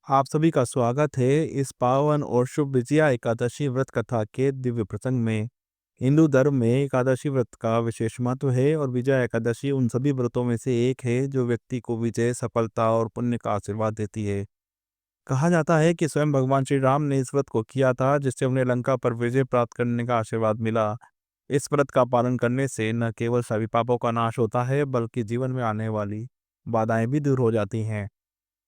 आप सभी का स्वागत है इस पावन और शुभ विजया एकादशी व्रत कथा के दिव्य प्रसंग में। हिंदू धर्म में एकादशी व्रत का विशेष महत्व है और विजया एकादशी उन सभी व्रतों में से एक है जो व्यक्ति को विजय, सफलता और पुण्य का आशीर्वाद देती है। कहा जाता है कि स्वयं भगवान श्री राम ने इस व्रत को किया था, जिससे उन्हें लंका पर विजय प्राप्त करने का आशीर्वाद मिला। इस व्रत का पालन करने से न केवल सभी पापों का नाश होता है, बल्कि जीवन में आने वाली बाधाएं भी दूर हो जाती हैं।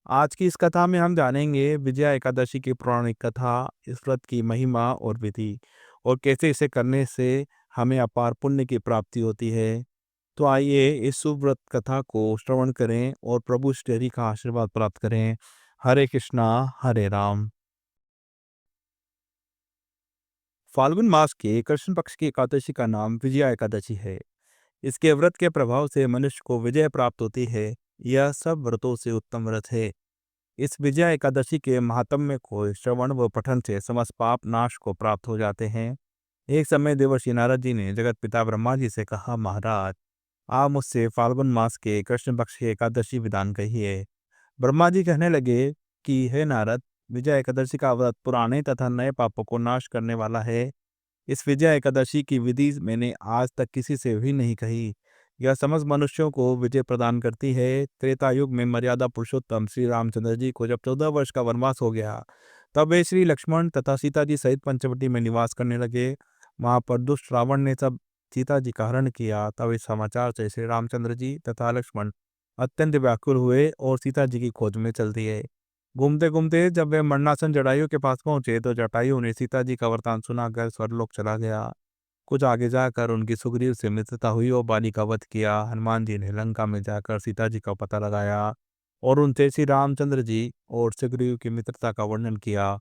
आज की इस कथा में हम जानेंगे विजया एकादशी की पौराणिक कथा, इस व्रत की महिमा और विधि, और कैसे इसे करने से हमें अपार पुण्य की प्राप्ति होती है। तो आइए इस शुभ व्रत कथा को श्रवण करें और प्रभु श्री हरि का आशीर्वाद प्राप्त करें। हरे कृष्णा, हरे राम। फाल्गुन मास के कृष्ण पक्ष की एकादशी का नाम विजया एकादशी है। इसके व्रत के प्रभाव से मनुष्य को विजय प्राप्त होती है। यह सब व्रतों से उत्तम व्रत है। इस विजया एकादशी के महात्म्य को श्रवण व पठन से समस्त पाप नाश को प्राप्त हो जाते हैं। एक समय देवर्षि नारद जी ने जगत पिता ब्रह्मा जी से कहा, महाराज, आप मुझसे फाल्गुन मास के कृष्ण पक्ष की एकादशी विधान कहिए। ब्रह्मा जी कहने लगे कि हे नारद, विजया एकादशी का व्रत पुराने तथा नए पापों को नाश करने वाला है। इस विजया एकादशी की विधि मैंने आज तक किसी से भी नहीं कही। यह समस्त मनुष्यों को विजय प्रदान करती है। त्रेता युग में मर्यादा पुरुषोत्तम श्री रामचंद्र जी को जब 14 वर्ष का वनवास हो गया, तब वे श्री लक्ष्मण तथा सीता जी सहित पंचवटी में निवास करने लगे। वहां पर दुष्ट रावण ने सब सीता जी का हरण किया। तब इस समाचार से श्री रामचंद्र जी तथा लक्ष्मण अत्यंत व्याकुल हुए और सीता जी की खोज में चल दिए। घूमते घूमते जब वे मरणासन जटायु के पास पहुंचे, तो जटायु ने सीता जी का वरदान सुनाकर स्वर्गलोक चला गया। कुछ आगे जाकर उनकी सुग्रीव से मित्रता हुई और बाली का वध किया। हनुमान जी ने लंका में जाकर सीता जी का पता लगाया और उनसे श्री रामचंद्र जी और सुग्रीव की मित्रता का वर्णन किया।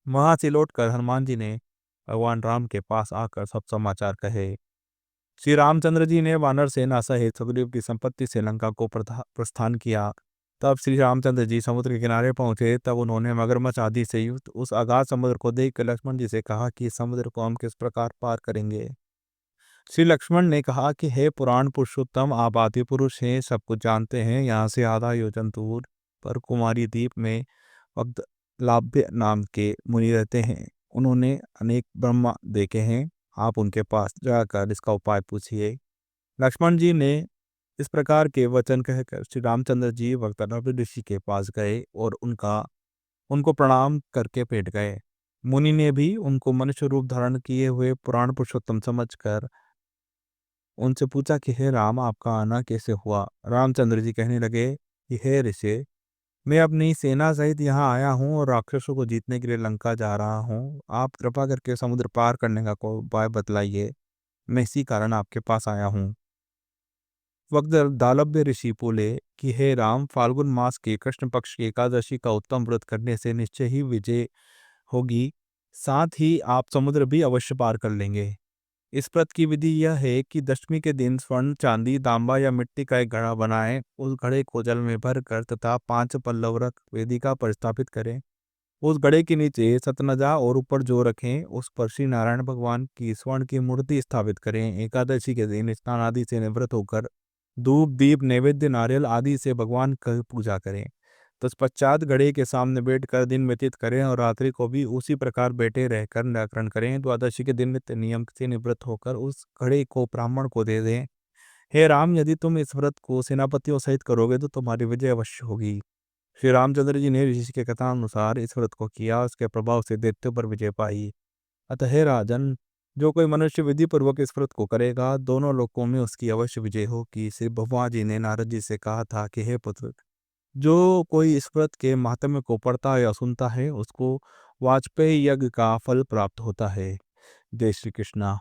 वहां से लौटकर हनुमान जी ने भगवान राम के पास आकर सब समाचार कहे। श्री रामचंद्र जी ने वानर सेना सहित सुग्रीव की संपत्ति से लंका को प्रस्थान किया। तब श्री रामचंद्र जी समुद्र के किनारे पहुंचे। तब उन्होंने मगरमच्छ आदि से युक्त उस अगाध समुद्र को देखकर लक्ष्मण जी से कहा कि इस समुद्र को हम किस प्रकार पार करेंगे। श्री लक्ष्मण ने कहा कि हे पुराण पुरुषोत्तम, आप आदि पुरुष हैं, सब कुछ जानते हैं। यहाँ से आधा योजन दूर पर कुमारी द्वीप में वक्त लाभ्य नाम के मुनि रहते हैं। उन्होंने अनेक ब्रह्मा देखे हैं। आप उनके पास जाकर इसका उपाय पूछिए। लक्ष्मण जी ने इस प्रकार के वचन कहकर श्री रामचंद्र जी वक्तव्य ऋषि के पास गए और उनको प्रणाम करके बैठ गए। मुनि ने भी उनको मनुष्य रूप धारण किए हुए पुराण पुरुषोत्तम समझकर उनसे पूछा कि हे राम, आपका आना कैसे हुआ। रामचंद्र जी कहने लगे कि हे ऋषि, मैं अपनी सेना सहित यहाँ आया हूँ और राक्षसों को जीतने के लिए लंका जा रहा हूँ। आप कृपा करके समुद्र पार करने का कोई उपाय बतलाइए। मैं इसी कारण आपके पास आया हूँ। वक्त दालभ्य ऋषि बोले कि हे राम, फाल्गुन मास के कृष्ण पक्ष की एकादशी का उत्तम व्रत करने से निश्चय ही विजय होगी। साथ ही आप समुद्र भी अवश्य पार कर लेंगे। इस व्रत की विधि यह है कि दशमी के दिन स्वर्ण, चांदी, तांबा या मिट्टी का एक घड़ा बनाएं। उस घड़े को जल में भरकर तथा 5 पल्लव रख वेदिका पर स्थापित करें। उस घड़े के नीचे सतनजा और ऊपर जो रखें, उस पर श्री नारायण भगवान की स्वर्ण की मूर्ति स्थापित करें। एकादशी के दिन स्नान आदि से निवृत्त होकर धूप, दीप, नैवेद्य, नारियल आदि से भगवान की पूजा करें। तत्पश्चात घड़े के सामने बैठकर दिन व्यतीत करें और रात्रि को भी उसी प्रकार बैठे रहकर व्याकरण करें। द्वादशी के दिन नित्य नियम से निवृत्त होकर उस घड़े को ब्राह्मण को दे दें। हे राम, यदि तुम इस व्रत को सेनापतियों सहित करोगे तो तुम्हारी विजय अवश्य होगी। श्री रामचंद्र जी ने ऋषि के कथा अनुसार इस व्रत को किया। उसके प्रभाव से दैत्यों पर विजय पाई। अतः हे राजन, जो कोई मनुष्य विधि पूर्वक इस व्रत को करेगा, दोनों लोकों में उसकी अवश्य विजय होगी। श्री भगवान जी ने नारद जी से कहा था कि हे पुत्र, जो कोई इस व्रत के महात्म्य को पढ़ता या सुनता है, उसको वाजपेयी यज्ञ का फल प्राप्त होता है। जय श्री कृष्णा।